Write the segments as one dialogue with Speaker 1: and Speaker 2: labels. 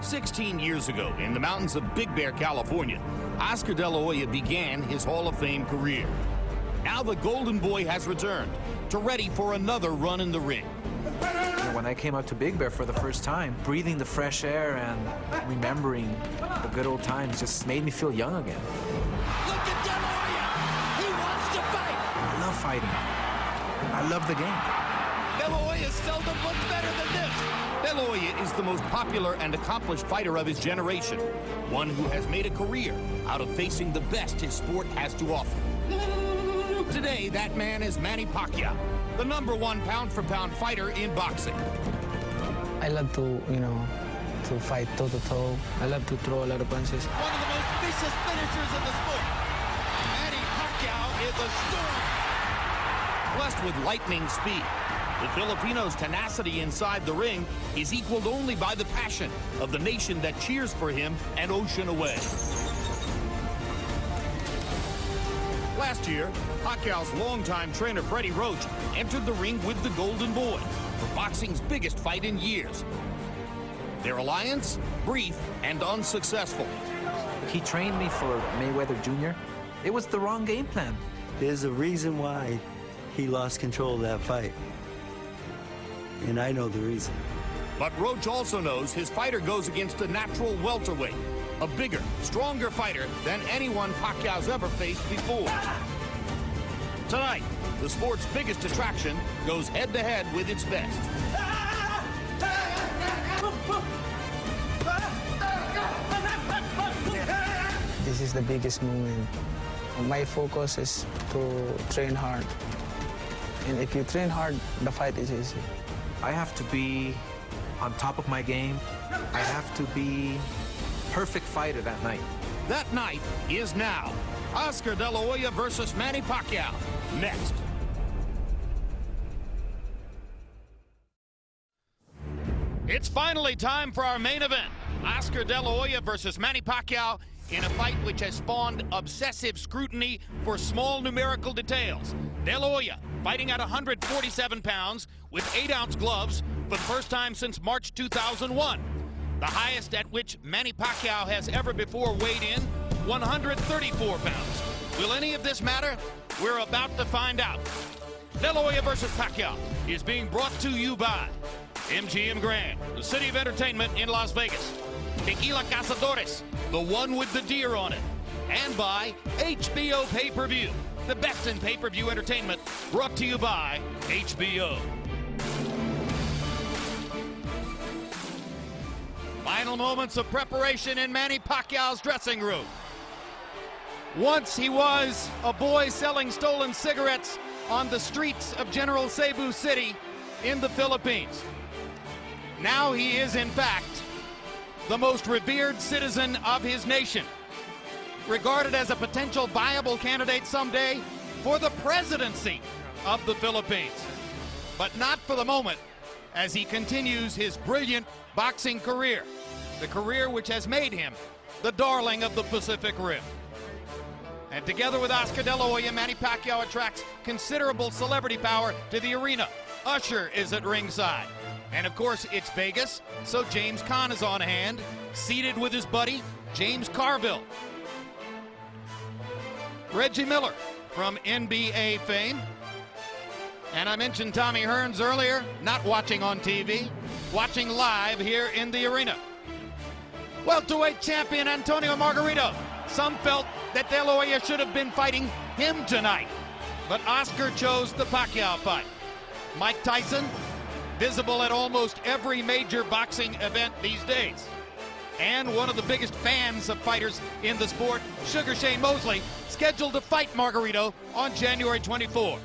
Speaker 1: 16 years ago, in the mountains of Big Bear, California, Oscar De La Hoya began his Hall of Fame career. Now the Golden Boy has returned to ready for another run in the ring.
Speaker 2: When I came up to Big Bear for the first time, breathing the fresh air and remembering the good old times just made me feel young again.
Speaker 3: Look at De La Hoya! He wants to fight!
Speaker 2: I love fighting. I love the game.
Speaker 3: De La Hoya seldom looks better than this.
Speaker 1: De La Hoya is the most popular and accomplished fighter of his generation, one who has made a career out of facing the best his sport has to offer. Today, that man is Manny Pacquiao, the #1 pound-for-pound fighter in boxing.
Speaker 4: I love to, to fight toe-to-toe. I love to throw a lot of punches.
Speaker 3: One of the most vicious finishers in the sport. Manny Pacquiao is a storm.
Speaker 1: Blessed with lightning speed, the Filipino's tenacity inside the ring is equaled only by the passion of the nation that cheers for him an ocean away. Last year, Pacquiao's longtime trainer Freddie Roach entered the ring with the Golden Boy for boxing's biggest fight in years. Their alliance, brief and unsuccessful.
Speaker 2: He trained me for Mayweather Jr. It was the wrong game plan.
Speaker 5: There's a reason why he lost control of that fight. And I know the reason.
Speaker 1: But Roach also knows his fighter goes against a natural welterweight, a bigger, stronger fighter than anyone Pacquiao's ever faced before. Tonight, the sport's biggest attraction goes head-to-head with its best.
Speaker 4: This is the biggest moment. My focus is to train hard. And if you train hard, the fight is easy.
Speaker 2: I have to be on top of my game. I have to be perfect fighter that night.
Speaker 1: That night is now. Oscar De La Hoya versus Manny Pacquiao. Next. It's finally time for our main event. Oscar De La Hoya versus Manny Pacquiao in a fight which has spawned obsessive scrutiny for small numerical details. De La Hoya fighting at 147 pounds with 8-ounce gloves for the first time since March 2001. The highest at which Manny Pacquiao has ever before weighed in, 134 pounds. Will any of this matter? We're about to find out. De La Hoya versus Pacquiao is being brought to you by MGM Grand, the city of entertainment in Las Vegas. Tequila Cazadores, the one with the deer on it. And by HBO Pay-Per-View, the best in pay-per-view entertainment, brought to you by HBO. Final moments of preparation in Manny Pacquiao's dressing room. Once he was a boy selling stolen cigarettes on the streets of General Cebu City in the Philippines. Now he is, in fact, the most revered citizen of his nation, regarded as a potential viable candidate someday for the presidency of the Philippines. But not for the moment, as he continues his brilliant boxing career, the career which has made him the darling of the Pacific Rim. And together with Oscar De La Hoya, Manny Pacquiao attracts considerable celebrity power to the arena. Usher is at ringside. And of course, it's Vegas, so James Caan is on hand, seated with his buddy, James Carville. Reggie Miller from NBA fame. And I mentioned Tommy Hearns earlier, not watching on TV, watching live here in the arena. Welterweight champion Antonio Margarito. Some felt that De La Hoya should have been fighting him tonight, but Oscar chose the Pacquiao fight. Mike Tyson, visible at almost every major boxing event these days. And one of the biggest fans of fighters in the sport, Sugar Shane Mosley, scheduled to fight Margarito on January 24.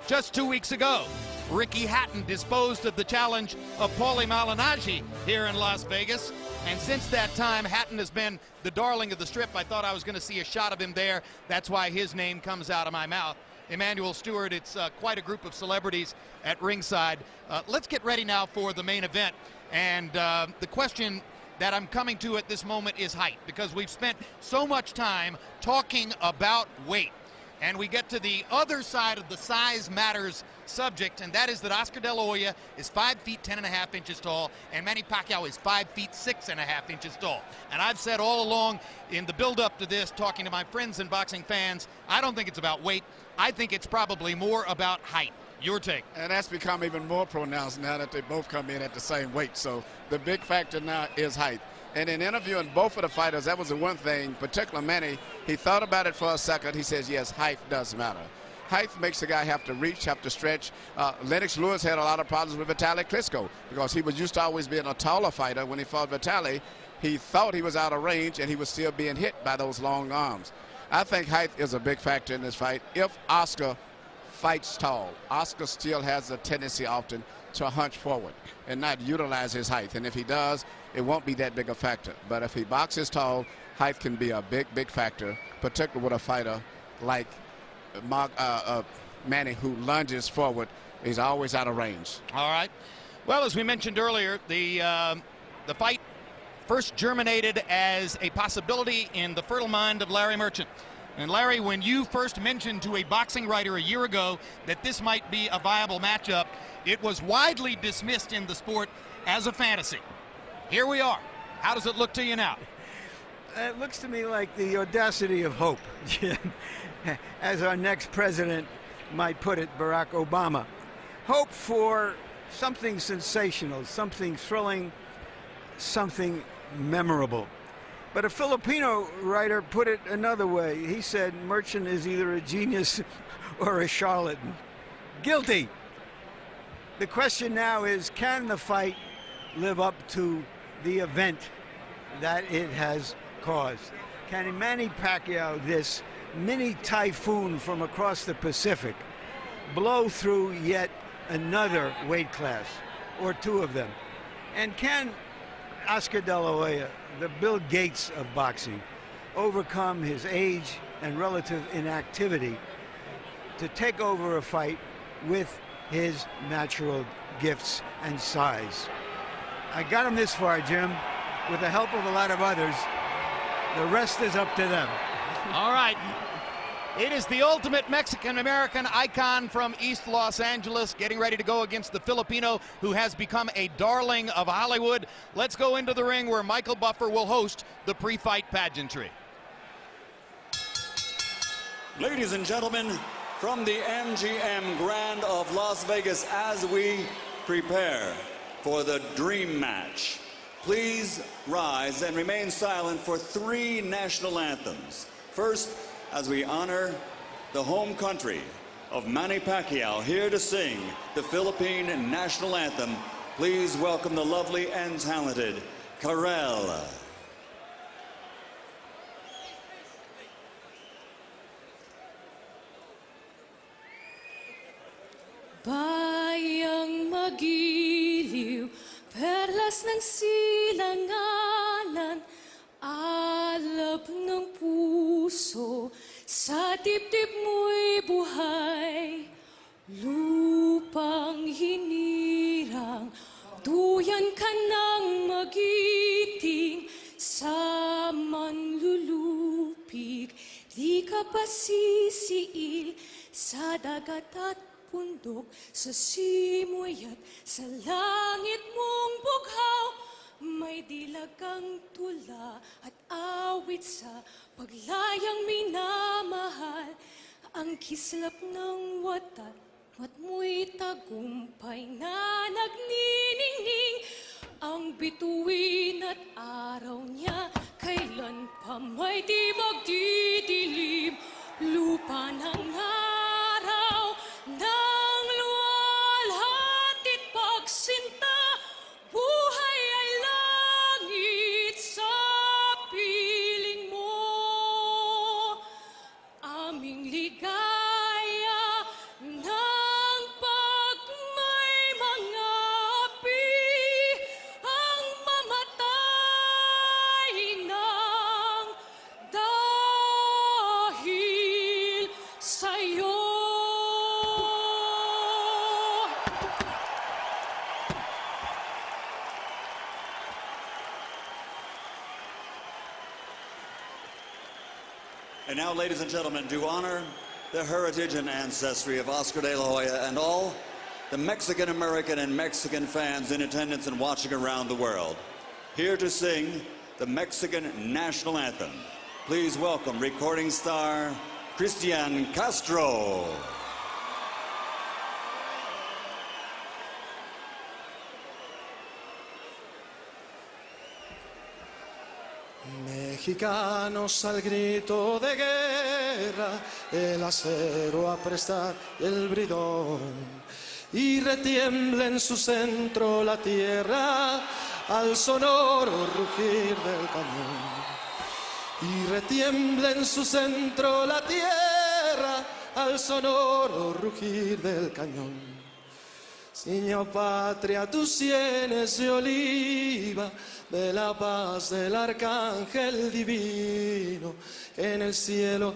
Speaker 1: Just 2 weeks ago, Ricky Hatton disposed of the challenge of Paulie Malignaggi here in Las Vegas. And since that time, Hatton has been the darling of the strip. I thought I was going to see a shot of him there. That's why his name comes out of my mouth. Emmanuel Stewart, it's quite a group of celebrities at ringside. Let's get ready now for the main event. And the question that I'm coming to at this moment is height, because we've spent so much time talking about weight. And we get to the other side of the size matters subject, and that is that Oscar De La Hoya is 5 feet 10.5 inches tall, and Manny Pacquiao is 5 feet 6.5 inches tall. And I've said all along in the build-up to this, talking to my friends and boxing fans, I don't think it's about weight. I think it's probably more about height. Your take?
Speaker 6: And that's become even more pronounced now that they both come in at the same weight. So the big factor now is height. And in interviewing both of the fighters, that was the one thing, particularly Manny, he thought about it for a second. He says, yes, height does matter. Height makes the guy have to reach, have to stretch. Lennox Lewis had a lot of problems with Vitaly Klitschko because he was used to always being a taller fighter. When he fought Vitaly, he thought he was out of range, and he was still being hit by those long arms. I think height is a big factor in this fight. If Oscar fights tall, Oscar still has a tendency often to hunch forward and not utilize his height. And if he does, it won't be that big a factor. But if he boxes tall, height can be a big factor, particularly with a fighter like Manny, who lunges forward. He's always out of range.
Speaker 1: All right. Well, as we mentioned earlier, the fight first germinated as a possibility in the fertile mind of Larry Merchant. And Larry, when you first mentioned to a boxing writer a year ago that this might be a viable matchup, it was widely dismissed in the sport as a fantasy. Here we are. How does it look to you now?
Speaker 7: It looks to me like the audacity of hope, as our next president might put it, Barack Obama. Hope for something sensational, something thrilling, something memorable. But a Filipino writer put it another way. He said Merchant is either a genius or a charlatan. Guilty. The question now is, can the fight live up to the event that it has caused? Can Manny Pacquiao, this mini typhoon from across the Pacific, blow through yet another weight class or two of them? And can Oscar De La Hoya, the Bill Gates of boxing, overcome his age and relative inactivity to take over a fight with his natural gifts and size? I got him this far, Jim, with the help of a lot of others. The rest is up to them.
Speaker 1: All right. It is the ultimate Mexican-American icon from East Los Angeles getting ready to go against the Filipino who has become a darling of Hollywood. Let's go into the ring where Michael Buffer will host the pre-fight pageantry.
Speaker 8: Ladies and gentlemen, from the MGM Grand of Las Vegas, as we prepare for the dream match, please rise and remain silent for 3 national anthems. First, as we honor the home country of Manny Pacquiao, here to sing the Philippine national anthem, please welcome the lovely and talented Karel.
Speaker 9: Bayang magiliw, perlas ng silanganan, alab ng puso, sa dibdib mo'y buhay. Lupang hinirang, duyan ka ng magiting, sa manlulupig, di ka pa sisiil, sa dagat at pundok, sa simoy at sa langit mong bughaw, may dilag kang tula at awit sa paglayang minamahal. Ang kislap ng watat, mat mo'y tagumpay na nagniningning. Ang bituin at araw niya, kailan pa may di magdidilim. Lupa ng araw, ng luwalhati't pagsinta, buhay ay langit sa piling mo. Aming ligaya ng pagmay mga api, ang mamatay ng dahil sa'yo.
Speaker 8: And now, ladies and gentlemen, to honor the heritage and ancestry of Oscar de la Hoya and all the Mexican-American and Mexican fans in attendance and watching around the world. Here to sing the Mexican national anthem. Please welcome recording star Cristian Castro.
Speaker 10: Mexicanos al grito de guerra, el acero a prestar y el bridón, y retiembla en su centro la tierra al sonoro rugir del cañón. Y retiembla en su centro la tierra al sonoro rugir del cañón. Señor patria, tus sienes de oliva, de la paz del arcángel divino, que en el cielo